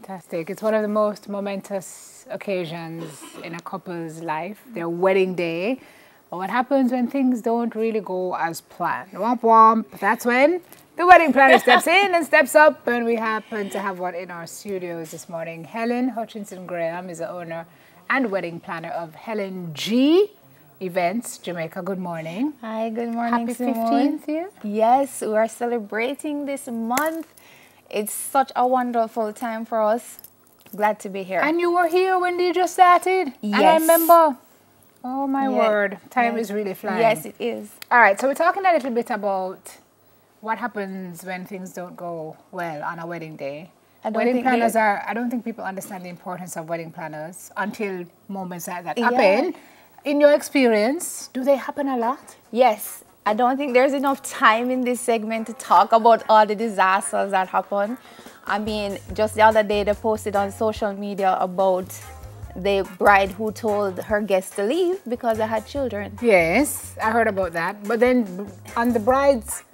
Fantastic. It's one of the most momentous occasions in a couple's life, their wedding day. But what happens when things don't really go as planned? Womp womp. That's when the wedding planner steps in and steps up, and we happen to have one in our studios this morning. Helen Hutchinson Graham is the owner and wedding planner of Helen G Events, Jamaica. Good morning. Hi, good morning, Happy Simone. 15th year. Yes, we are celebrating this month. It's such a wonderful time for us. Glad to be here. And you were here when they just started. Yes. And I remember. Oh my word. Time is really flying. Yes, it is. All right, so we're talking a little bit about what happens when things don't go well on a wedding day. I don't think people understand the importance of wedding planners until moments like that happen. In your experience, do they happen a lot? Yes. I don't think there's enough time in this segment to talk about all the disasters that happen. I mean, just the other day they posted on social media about the bride who told her guests to leave because they had children. Yes, I heard about that. But then on the bride's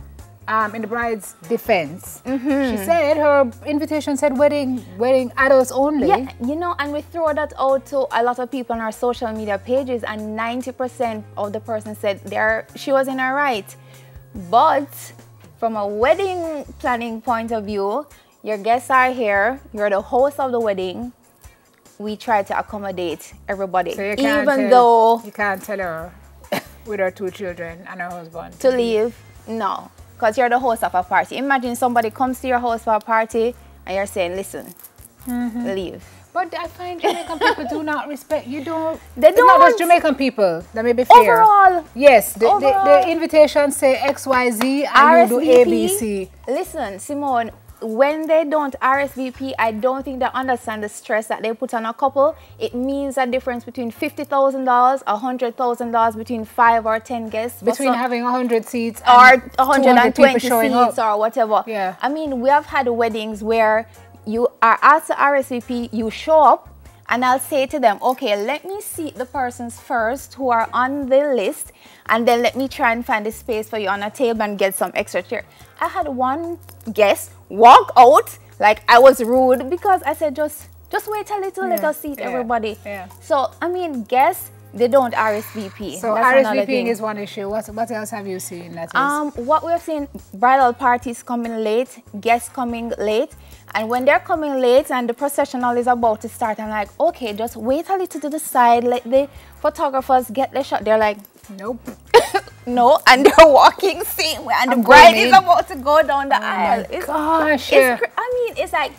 in the bride's defense, she said her invitation said wedding adults only. Yeah, you know, and we throw that out to a lot of people on our social media pages, and 90% of the person said she was in her right. But from a wedding planning point of view, your guests are here, you're the host of the wedding. We try to accommodate everybody, so even though you can't tell her with her 2 children and her husband to leave. No. Because you're the host of a party. Imagine somebody comes to your house for a party and you're saying, listen, leave. But I find Jamaican people do not respect, They don't. It's not just Jamaican people, that may be fair. Overall. Yes, the invitation say XYZ and you do ABC. Listen, Simone, when they don't RSVP, I don't think they understand the stress that they put on a couple. It means a difference between $50,000, $100,000 between 5 or 10 guests. Between having 100 seats or 120 seats up. or whatever. Yeah. I mean, we have had weddings where you are asked to RSVP, you show up, and I'll say to them, okay, let me see the persons first who are on the list, and then let me try and find a space for you on a table and get some extra chair. I had one guest walk out like I was rude because I said, just wait a little, let us seat everybody. Yeah. So, I mean, guests, they don't RSVP. So RSVPing is one issue. What else have you seen? What we've seen, bridal parties coming late, guests coming late. And when they're coming late and the processional is about to start, I'm like, okay, just wait a little to the side, let the photographers get the shot. They're like, nope. No, and they're walking same way, and the bride is about to go down the aisle. Gosh. I mean, it's like,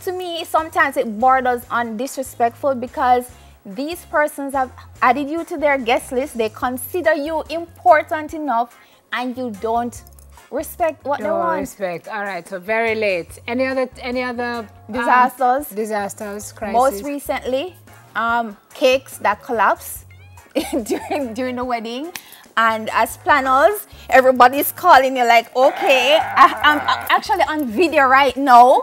to me, sometimes it borders on disrespectful because these persons have added you to their guest list. They consider you important enough, and you don't respect what they want. Respect. All right. So very late. Any other disasters? Disasters. Crisis. Most recently, cakes that collapse during the wedding. And as planners, everybody's calling you like, okay, I'm actually on video right now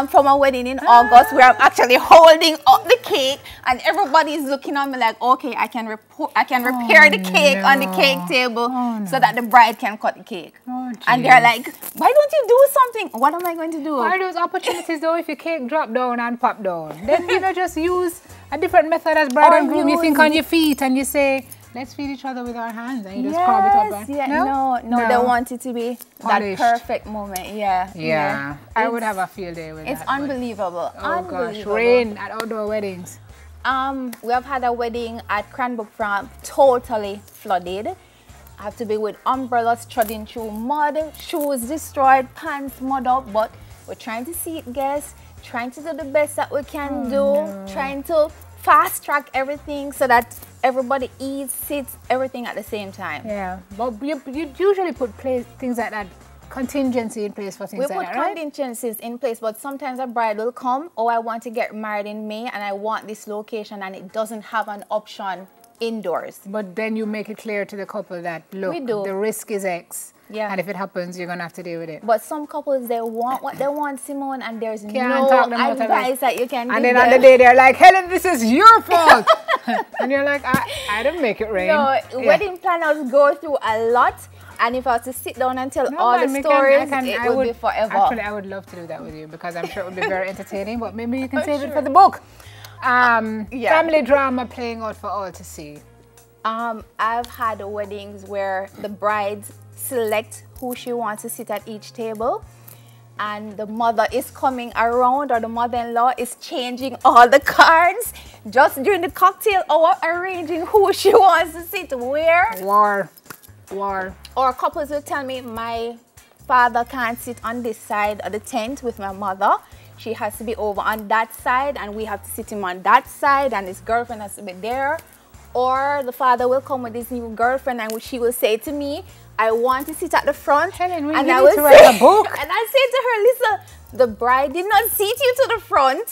from a wedding in August where I'm actually holding up the cake and everybody's looking at me like, okay, I can repair the cake on the cake table so that the bride can cut the cake. And they're like, why don't you do something? What am I going to do? Are those opportunities though if your cake drop down and pop down? Then just use a different method as bride and groom. You think on your feet and you say, let's feed each other with our hands, and you just carve it up. No, they want it to be polished. That perfect moment. Yeah. I would have a field day with it's that. It's unbelievable. Oh gosh, rain at outdoor weddings. We have had a wedding at Cranbrook Farm, totally flooded. I have to be with umbrellas, trudging through mud, shoes destroyed, pants mud up, but we're trying to seat guests, trying to do the best that we can trying to fast track everything so that everybody eats, sits, everything at the same time. Yeah, but you usually put things like that, contingency in place for things like that, right? We put contingencies in place, but sometimes a bride will come, oh, I want to get married in May and I want this location, and it doesn't have an option indoors. But then you make it clear to the couple that, look, the risk is X. Yeah. And if it happens, you're going to have to deal with it. But some couples, they want what they want, Simone, and there's no advice that you can give And then on the day, they're like, Helen, this is your fault. And you're like, I didn't make it rain. No, wedding planners go through a lot. And if I was to sit down and tell all the stories, it would be forever. Actually, I would love to do that with you because I'm sure it would be very entertaining, but maybe you can save it for the book. Family drama playing out for all to see. I've had weddings where the brides select who she wants to sit at each table, and the mother is coming around, or the mother-in-law is changing all the cards just during the cocktail hour, arranging who she wants to sit where. War. Or couples will tell me, my father can't sit on this side of the tent with my mother. She has to be over on that side, and we have to sit him on that side, and his girlfriend has to be there. Or the father will come with his new girlfriend, and she will say to me, I want to sit at the front. Helen, and I will write a book. And I say to her, listen, the bride did not seat you to the front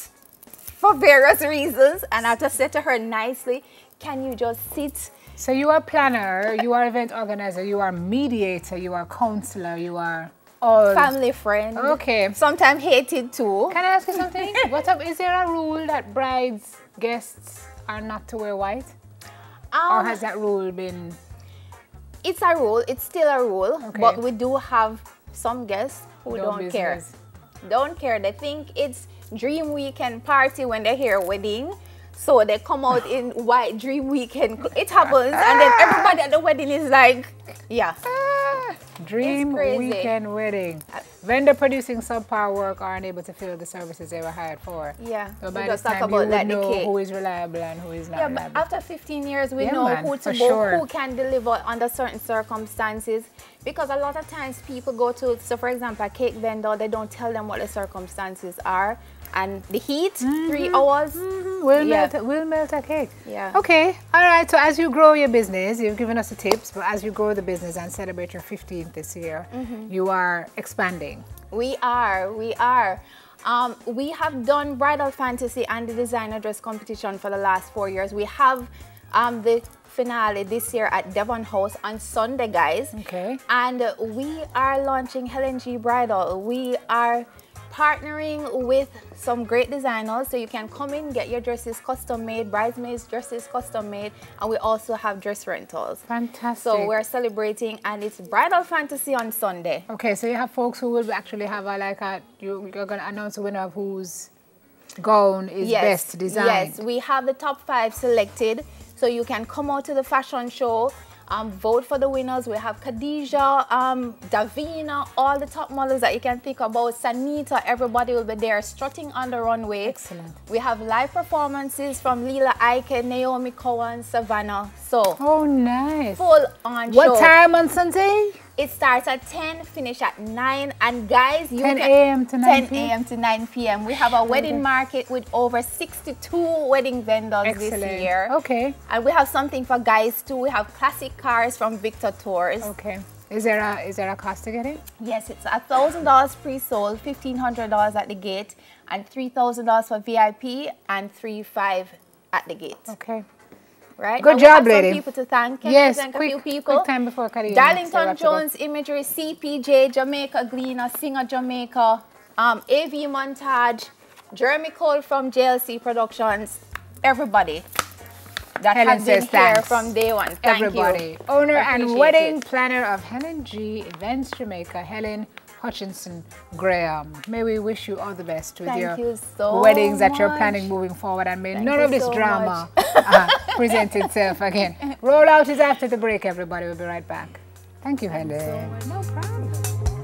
for various reasons. And I just said to her nicely, can you just sit? So you are planner, you are event organizer, you are mediator, you are counselor, you are all family friend. Okay. Sometimes hated too. Can I ask you something? Is there a rule that brides, guests are not to wear white? Or has that rule been? It's a rule. It's still a rule. Okay. But we do have some guests who don't care. Don't care. They think it's dream weekend party when they hear wedding. So they come out in white dream weekend. It happens. And then everybody at the wedding is like, yeah. Dream weekend wedding. Vendor producing subpar work are unable to fill the services they were hired for. Yeah. So by this time you would know who is reliable and who is not reliable. But after 15 years, we know who to book, who can deliver under certain circumstances. Because a lot of times people go to, so for example, a cake vendor, they don't tell them what the circumstances are. And the heat, 3 hours, will melt a cake. Yeah. Okay. All right. So as you grow your business, you've given us the tips, but as you grow the business and celebrate your 15th this year, you are expanding. We are. We have done Bridal Fantasy and the designer dress competition for the last 4 years. We have the finale this year at Devon House on Sunday, guys. Okay. And we are launching Helen G Bridal. We are partnering with some great designers, so you can come in, get your dresses custom made, bridesmaids dresses custom made, and we also have dress rentals. Fantastic. So we're celebrating, and it's Bridal Fantasy on Sunday. Okay, so you have folks who will actually have you're going to announce a winner of whose gown is best designed. Yes, we have the top 5 selected, so you can come out to the fashion show. Vote for the winners. We have Khadija, Davina, all the top models that you can think about. Sanita, everybody will be there strutting on the runway. Excellent. We have live performances from Leela Ike, Naomi Cohen, Savannah. So, oh, nice. Full on show. What time on Sunday? It starts at 10, finish at 9, and guys, 10 a.m. to 9 10 a.m. to 9 p.m. We have a wedding market with over 62 wedding vendors this year. Okay. And we have something for guys too. We have classic cars from Victor Tours. Okay. Is there a cost to get in? Yes, it's $1,000 pre-sold, $1,500 at the gate, and $3,000 for VIP, and $3,500 at the gate. Okay. Right? Good job, lady. Some people to thank. Yes, thank quick, a few people. quick time before Carrie. Darlington Jones Imagery, CPJ, Jamaica Gleaner, Singer Jamaica, AV Montage, Jeremy Cole from JLC Productions, everybody that has been here from day one. Thank you. Owner and wedding planner of Helen G Events Jamaica, Helen Hutchinson Graham. May we wish you all the best with your weddings that you're planning moving forward, and may none of this drama present itself again. Roll out is after the break, everybody. We'll be right back. Thank you, Helen. No problem.